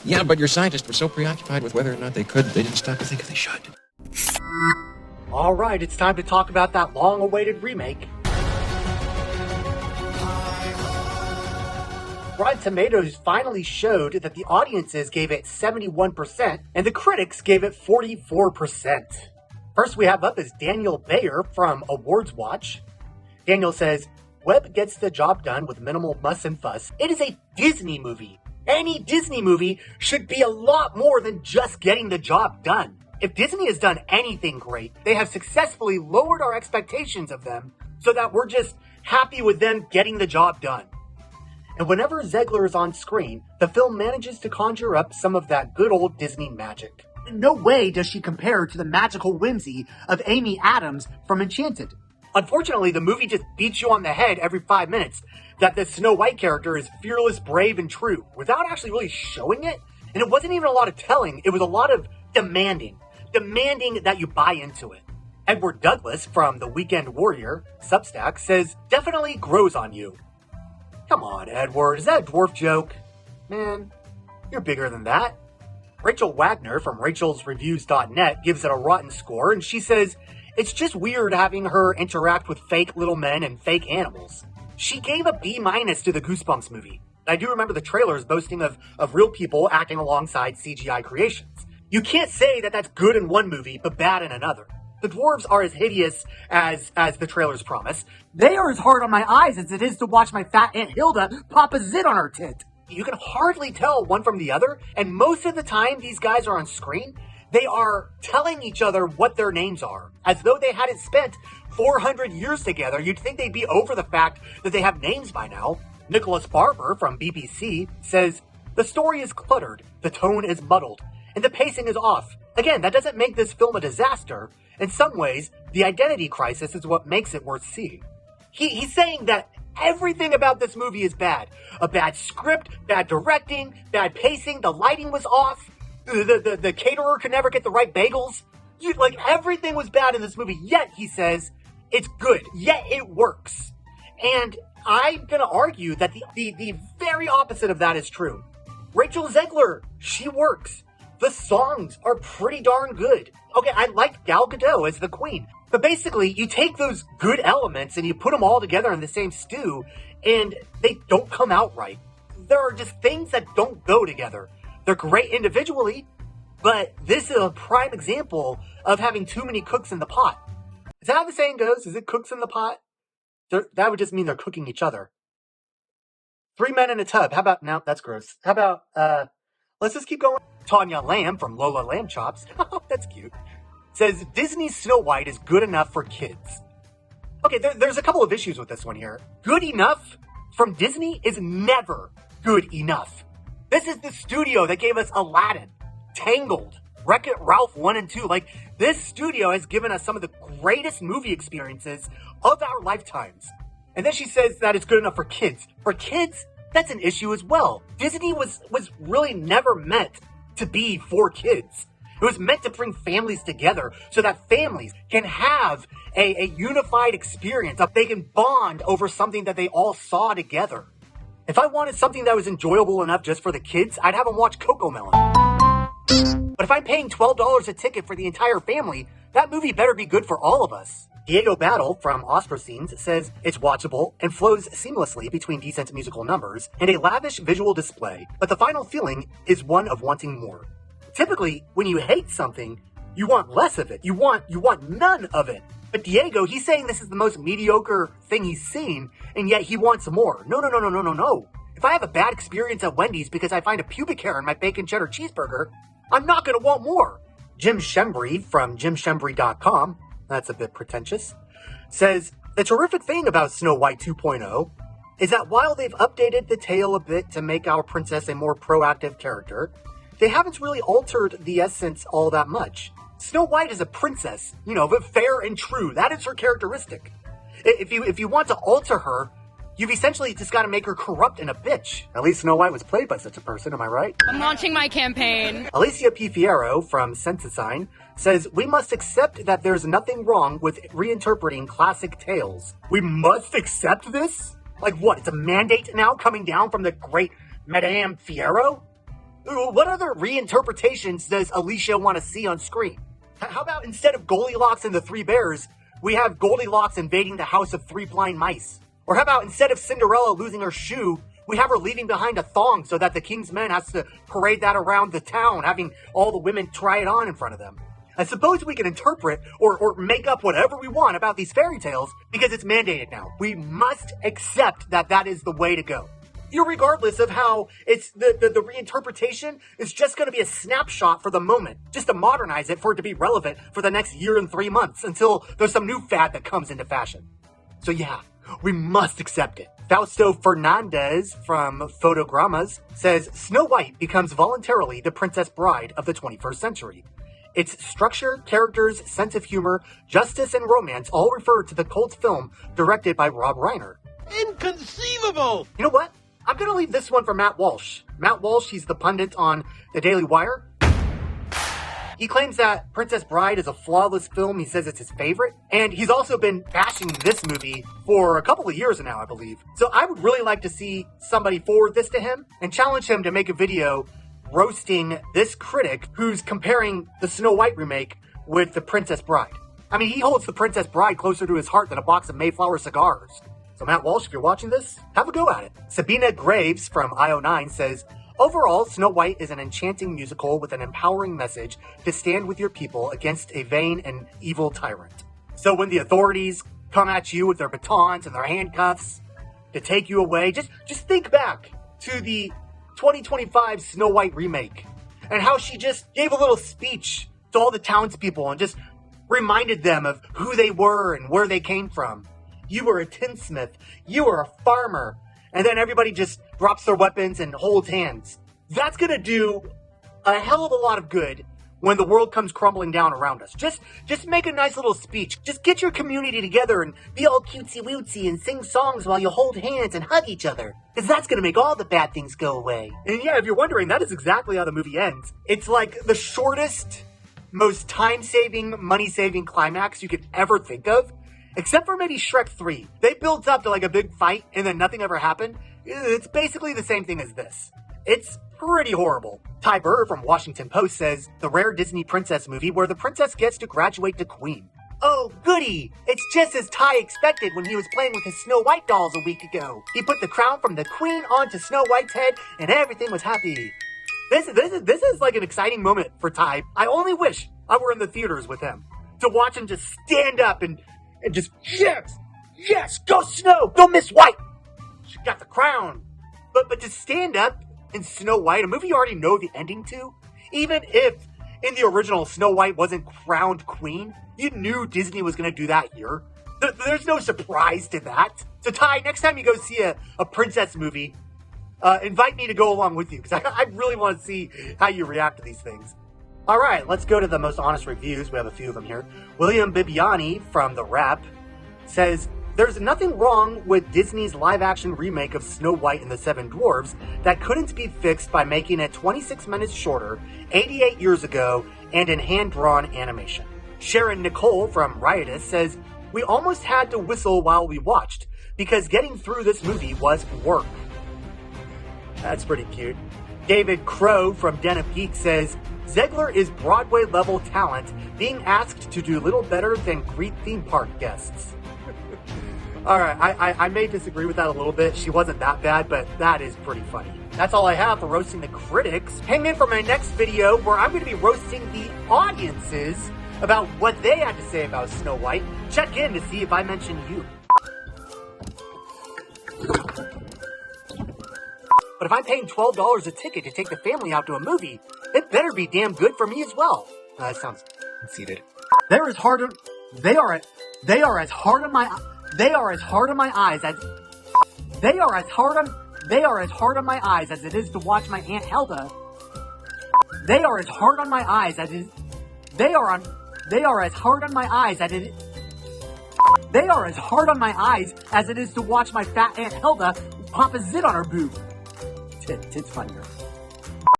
Yeah, but your scientists were so preoccupied with whether or not they could, they didn't stop to think if they should. Alright, it's time to talk about that long-awaited remake. Rotten Tomatoes finally showed that the audiences gave it 71% and the critics gave it 44%. First we have up is Daniel Bayer from Awards Watch. Daniel says, Webb gets the job done with minimal muss and fuss. It is a Disney movie. Any Disney movie should be a lot more than just getting the job done. If Disney has done anything great, they have successfully lowered our expectations of them so that we're just happy with them getting the job done. And whenever Zegler is on screen, the film manages to conjure up some of that good old Disney magic. In no way does she compare to the magical whimsy of Amy Adams from Enchanted. Unfortunately, the movie just beats you on the head every 5 minutes that the Snow White character is fearless, brave, and true, without actually really showing it. And it wasn't even a lot of telling, it was a lot of demanding that you buy into it. Edward Douglas from The Weekend Warrior, Substack, says, definitely grows on you. Come on, Edward, is that a dwarf joke? Man, you're bigger than that. Rachel Wagner from rachelsreviews.net gives it a rotten score, and she says, it's just weird having her interact with fake little men and fake animals. She gave a B- to the Goosebumps movie. I do remember the trailers boasting of real people acting alongside CGI creations. You can't say that that's good in one movie, but bad in another. The dwarves are as hideous as the trailers promise. They are as hard on my eyes as it is to watch my fat Aunt Hilda pop a zit on her tit. You can hardly tell one from the other, and most of the time these guys are on screen, they are telling each other what their names are, as though they hadn't spent 400 years together. You'd think they'd be over the fact that they have names by now. Nicholas Barber from BBC says, the story is cluttered, the tone is muddled, and the pacing is off. Again, that doesn't make this film a disaster. In some ways, the identity crisis is what makes it worth seeing. He's saying that everything about this movie is bad. A bad script, bad directing, bad pacing, the lighting was off, the caterer could never get the right bagels. Everything was bad in this movie, yet, he says, it's good, yet it works. And I'm gonna argue that the very opposite of that is true. Rachel Zegler, she works. The songs are pretty darn good. Okay, I like Gal Gadot as the queen. But basically, you take those good elements and you put them all together in the same stew, and they don't come out right. There are just things that don't go together. They're great individually, but this is a prime example of having too many cooks in the pot. Is that how the saying goes? Is it cooks in the pot? That would just mean they're cooking each other. 3 men in a tub. How about, no, that's gross. How about, let's just keep going. Tanya Lamb from Lola Lamb Chops, that's cute, says Disney's Snow White is good enough for kids. Okay, there's a couple of issues with this one here. Good enough from Disney is never good enough. This is the studio that gave us Aladdin, Tangled, Wreck-It Ralph 1 and 2. This studio has given us some of the greatest movie experiences of our lifetimes. And then she says that it's good enough for kids. For kids, that's an issue as well. Disney was really never meant to be for kids. It was meant to bring families together so that families can have a unified experience. They can bond over something that they all saw together. If I wanted something that was enjoyable enough just for the kids, I'd have them watch Cocomelon. But if I'm paying $12 a ticket for the entire family, that movie better be good for all of us. Diego Battle from Oscar Scenes says it's watchable and flows seamlessly between decent musical numbers and a lavish visual display, but the final feeling is one of wanting more. Typically, when you hate something, you want less of it. You want none of it. But Diego, he's saying this is the most mediocre thing he's seen, and yet he wants more. No. If I have a bad experience at Wendy's because I find a pubic hair in my bacon cheddar cheeseburger, I'm not going to want more. Jim Shembry from jimshembry.com, that's a bit pretentious, says, the terrific thing about Snow White 2.0 is that while they've updated the tale a bit to make our princess a more proactive character, they haven't really altered the essence all that much. Snow White is a princess, but fair and true. That is her characteristic. If you want to alter her, you've essentially just got to make her corrupt and a bitch. At least Snow White was played by such a person, am I right? I'm launching my campaign. Alicia P. Fierro from Sensasign says, we must accept that there's nothing wrong with reinterpreting classic tales. We must accept this? Like what, it's a mandate now coming down from the great Madame Fierro? What other reinterpretations does Alicia want to see on screen? How about instead of Goldilocks and the Three Bears, we have Goldilocks invading the house of three blind mice? Or how about instead of Cinderella losing her shoe, we have her leaving behind a thong so that the king's men has to parade that around the town, having all the women try it on in front of them? I suppose we can interpret or make up whatever we want about these fairy tales because it's mandated now. We must accept that that is the way to go. Irregardless of how it's the reinterpretation is just going to be a snapshot for the moment, just to modernize it for it to be relevant for the next year and 3 months until there's some new fad that comes into fashion. So yeah, we must accept it. Fausto Fernandez from Photogramas says Snow White becomes voluntarily the princess bride of the 21st century. Its structure, characters, sense of humor, justice, and romance all refer to the cult film directed by Rob Reiner. Inconceivable! You know what? I'm going to leave this one for Matt Walsh. Matt Walsh, he's the pundit on the Daily Wire. He claims that Princess Bride is a flawless film. He says it's his favorite. And he's also been bashing this movie for a couple of years now, I believe. So I would really like to see somebody forward this to him and challenge him to make a video roasting this critic who's comparing the Snow White remake with the Princess Bride. I mean, he holds the Princess Bride closer to his heart than a box of Mayflower cigars. So Matt Walsh, if you're watching this, have a go at it. Sabina Graves from IO9 says, overall, Snow White is an enchanting musical with an empowering message to stand with your people against a vain and evil tyrant. So when the authorities come at you with their batons and their handcuffs to take you away, just think back to the 2025 Snow White remake and how she just gave a little speech to all the townspeople and just reminded them of who they were and where they came from. You were a tinsmith, you were a farmer, and then everybody just drops their weapons and holds hands. That's gonna do a hell of a lot of good when the world comes crumbling down around us. Just make a nice little speech. Just get your community together and be all cutesy-wootsy and sing songs while you hold hands and hug each other. Because that's gonna make all the bad things go away. And yeah, if you're wondering, that is exactly how the movie ends. It's like the shortest, most time-saving, money-saving climax you could ever think of. Except for maybe Shrek 3. They built up to like a big fight and then nothing ever happened. It's basically the same thing as this. It's pretty horrible. Ty Burr from Washington Post says, the rare Disney princess movie where the princess gets to graduate to queen. Oh, goody! It's just as Ty expected when he was playing with his Snow White dolls a week ago. He put the crown from the queen onto Snow White's head and everything was happy. This is like an exciting moment for Ty. I only wish I were in the theaters with him to watch him just stand up and just, yes, go Snow, go Miss White. She got the crown. But to stand up in Snow White, a movie you already know the ending to, even if in the original Snow White wasn't crowned queen, you knew Disney was going to do that here. There's no surprise to that. So Ty, next time you go see a princess movie, invite me to go along with you, because I really want to see how you react to these things. All right, let's go to the most honest reviews. We have a few of them here. William Bibiani from The Wrap says, there's nothing wrong with Disney's live-action remake of Snow White and the Seven Dwarfs that couldn't be fixed by making it 26 minutes shorter, 88 years ago, and in hand-drawn animation. Sharon Nicole from Riotous says, we almost had to whistle while we watched, because getting through this movie was work. That's pretty cute. David Crow from Den of Geek says, Zegler is Broadway-level talent being asked to do little better than greet theme park guests. All right, I may disagree with that a little bit. She wasn't that bad, but that is pretty funny. That's all I have for roasting the critics. Hang in for my next video where I'm going to be roasting the audiences about what they had to say about Snow White. Check in to see if I mention you. But if I'm paying $12 a ticket to take the family out to a movie, it better be damn good for me as well. That sounds conceited. They are as hard on my eyes as it is to watch my Aunt Helda. They are as hard on my eyes as it is to watch my fat Aunt Helda pop a zit on her boob. Tits funnier.